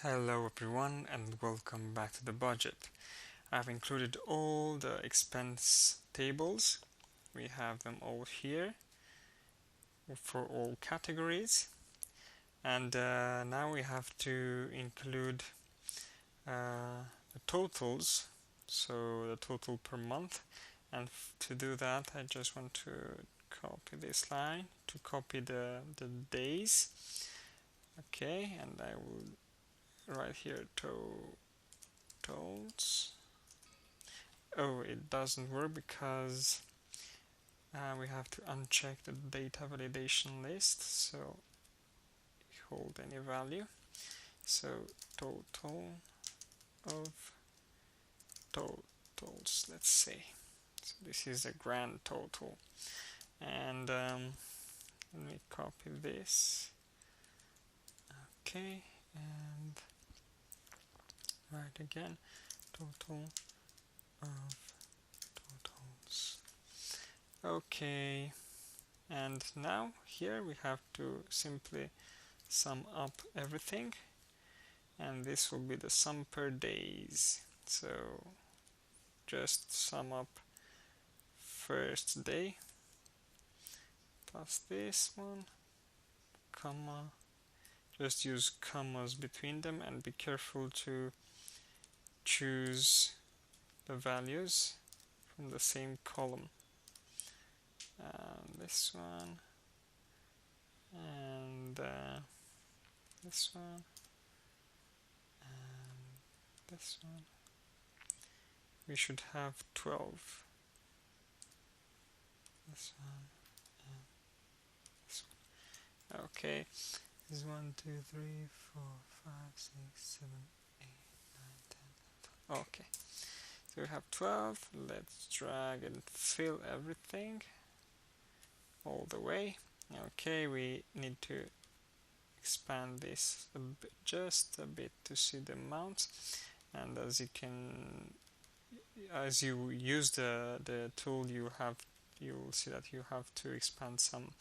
Hello everyone and welcome back to the budget. I've included all the expense tables. We have them all here for all categories, and now we have to include the totals, so the total per month. And to do that I just want to copy this line to copy the days. Okay, and I will write here totals. Oh, it doesn't work because we have to uncheck the data validation list, so hold any value. So total of totals, let's say. So this is a grand total, and let me copy this. Okay, and write again total of totals. Okay, and now here we have to simply sum up everything, and this will be the sum per days. So just sum up first day plus this one, comma, just use commas between them and be careful to choose the values from the same column. This one and this one and this one. We should have 12. This one and this one. Okay, this is 1, 2, 3, 4, 5, 6, 7, 8, 9, 10, 11. Okay, so we have 12. Let's drag and fill everything all the way. Okay, we need to expand this just a bit to see the amounts, and as you use the tool, you'll see that you have to expand some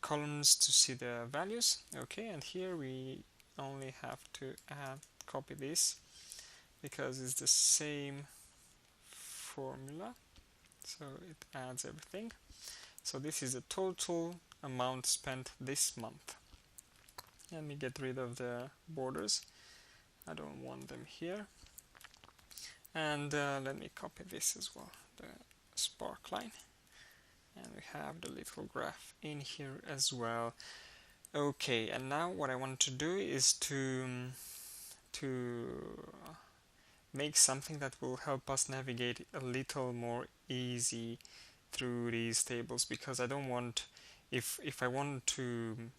columns to see the values. Okay, and here we only have to copy this because it's the same formula, so it adds everything. So this is the total amount spent this month. Let me get rid of the borders, I don't want them here. And let me copy this as well, the spark line, and we have the little graph in here as well. Okay, and now what I want to do is to make something that will help us navigate a little more easy through these tables, because I don't want, if I want to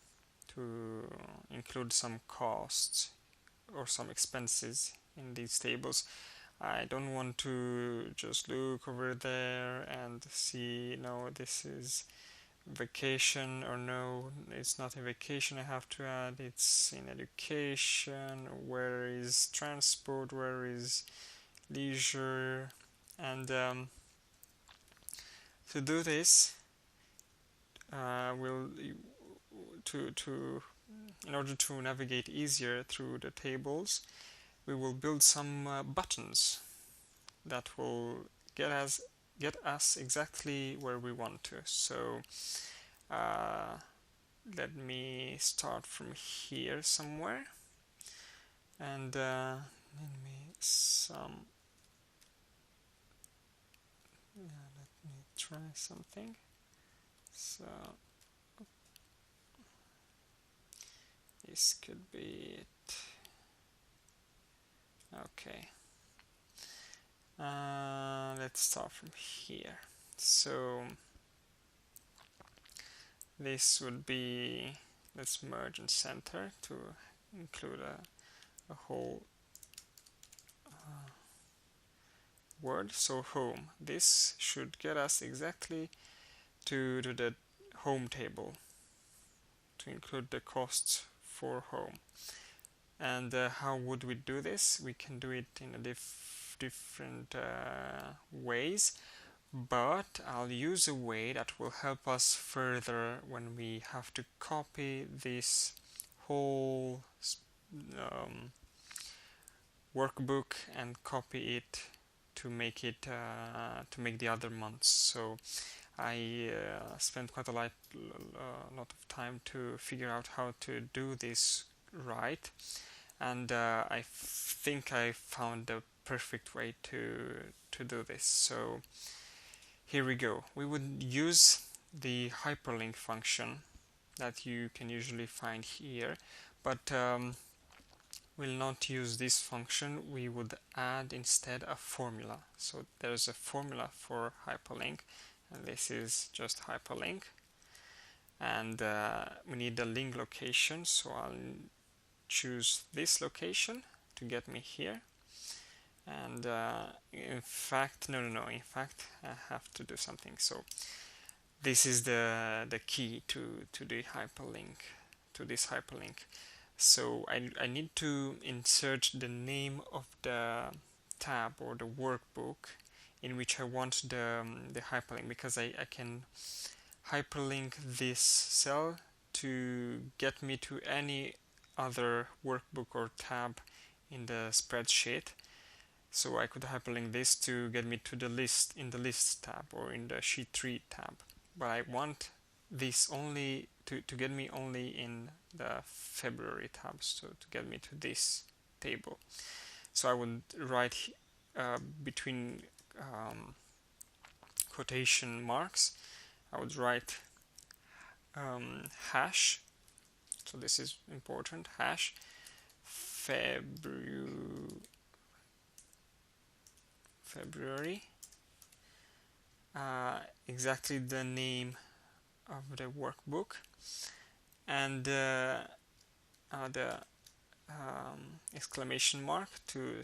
include some costs or some expenses in these tables, I don't want to just look over there and see, no, this is vacation, or no, it's not a vacation, I have to add it's in education, where is transport, where is leisure. And to do this, in order to navigate easier through the tables, we will build some buttons that will get us exactly where we want to. So let me start from here somewhere, and let me try something. So this could be it. Okay, let's start from here. So this would be, let's merge and center to include a whole word. So home, this should get us exactly to the home table, to include the costs for home. And how would we do this? We can do it in a different ways, but I'll use a way that will help us further when we have to copy this whole workbook and copy it to make the other months. So I spent quite a lot of time to figure out how to do this right, and I think I found the perfect way to do this. So here we go. We would use the hyperlink function that you can usually find here, but we'll not use this function. We would add instead a formula. So there's a formula for hyperlink, and this is just hyperlink, and we need the link location, so I'll choose this location to get me here. And in fact, no, in fact I have to do something. So this is the key to the hyperlink, to this hyperlink. So I need to insert the name of the tab or the workbook in which I want the hyperlink, because I can hyperlink this cell to get me to any other workbook or tab in the spreadsheet. So I could hyperlink this to get me to the list in the lists tab or in the sheet 3 tab, but I want this only to get me only in the February tab, so to get me to this table. So I would write between quotation marks, I would write hash, so this is important, hash February, exactly the name of the workbook, and the exclamation mark to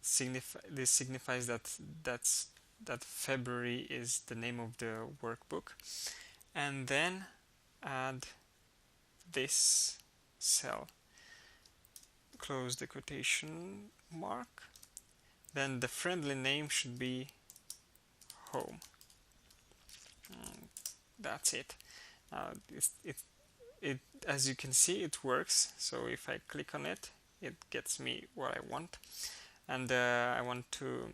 signify. This signifies that February is the name of the workbook, and then add this cell, close the quotation mark, then the friendly name should be home. That's it. It as you can see, it works. So if I click on it, it gets me what I want, and I want to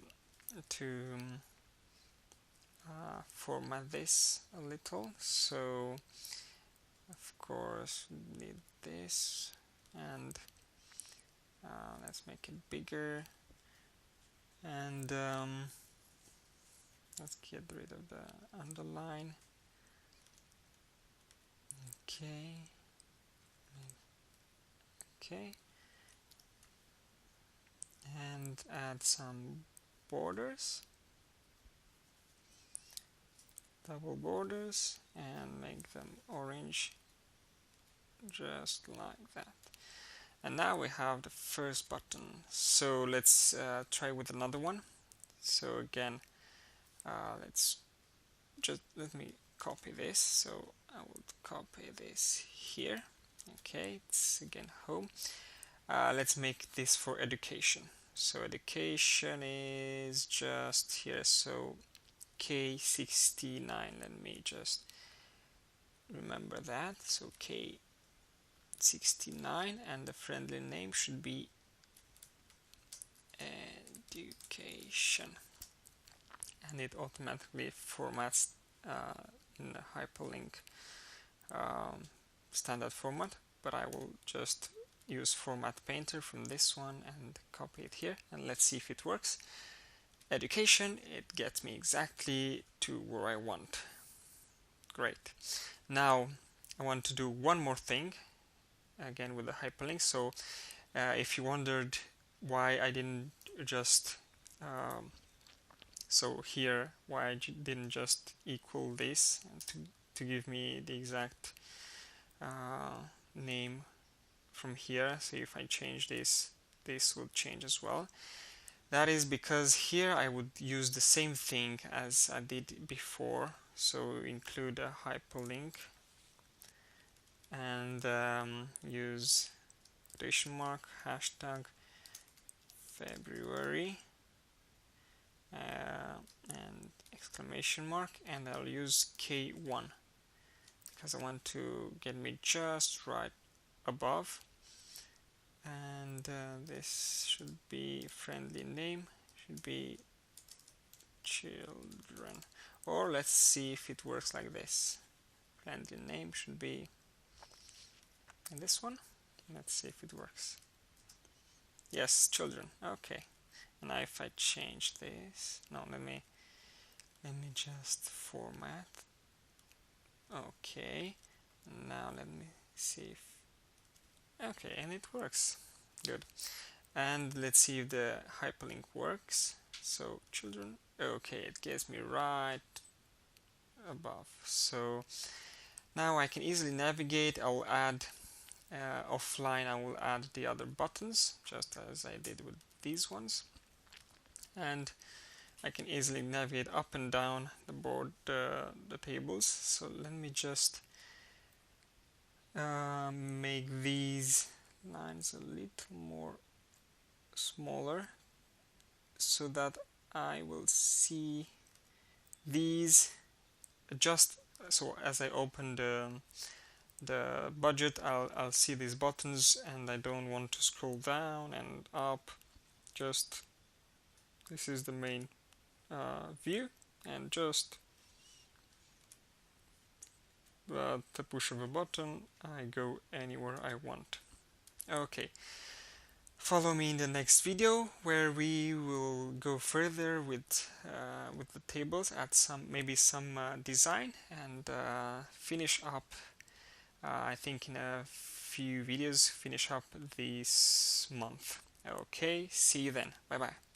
format this a little. So of course we need this, and let's make it bigger, and let's get rid of the underline. Okay, and add some borders, double borders, and make them orange, just like that. And now we have the first button. So let's try with another one. So again, let me copy this. So I will copy this here. Okay, it's again home. Let's make this for education. So education is just here. So K69. Let me just remember that. So K69, and the friendly name should be education, and it automatically formats in the hyperlink standard format, but I will just use format painter from this one and copy it here, and let's see if it works. Education, it gets me exactly to where I want. Great. Now I want to do one more thing again with the hyperlink. So if you wondered why I didn't just why I didn't just equal this to give me the exact name from here. So if I change this would change as well. That is because here I would use the same thing as I did before. So include a hyperlink and use quotation mark, hashtag February, and exclamation mark, and I'll use K1 because I want to get me just right above, and this should be friendly name, should be children, or let's see if it works like this. Friendly name should be in this one. Let's see if it works. Yes, children. Okay. And now if I change this, no, let me just format. Okay. Now let me see if, okay, and it works. Good. And let's see if the hyperlink works. So children. Okay, it gets me right above. So now I can easily navigate. I'll add offline, I will add the other buttons just as I did with these ones, and I can easily navigate up and down the board, the tables. So let me just make these lines a little more smaller so that I will see these just so as I open the budget, I'll see these buttons, and I don't want to scroll down and up. Just this is the main view, and just the push of a button I go anywhere I want. Okay, follow me in the next video where we will go further with the tables, add some design, and finish up. I think in a few videos, finish up this month. Okay, see you then. Bye bye.